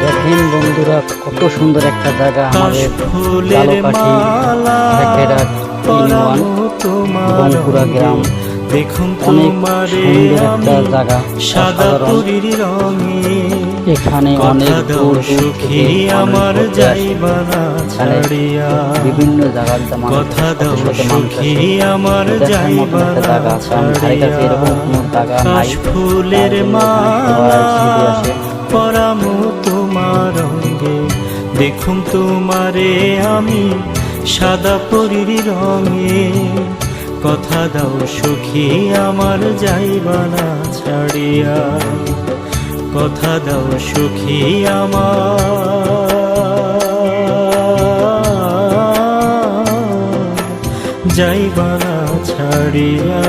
দেখেন বন্ধুরা, কত সুন্দর একটা জায়গা আমাদের জালকাঠি ভেকেরা ইউনিয়ন বনপুরা গ্রাম। অনেক সুন্দর একটা জায়গা, অসাধারণ। এখানে অনেক দূর দূর থেকে মানুষ ঘুরতে আসে। এখানে বিভিন্ন জায়গার মানুষ সাথে মানুষ আসে। দেখার মতো একটা জায়গা, কারণ ধারে কাছে এরকম কোনো জায়গা নাই। তার জন্য এখানে সবাই ঘুরতে আসে। পরামো তোমার রঙে, দেখুন তোমারে আমি সাদা পরীর রঙে। কথা দাও সখী আমার যাইবা না ছাড়িয়া, কথা দাও সখী আমার যাইবা না ছাড়িয়া।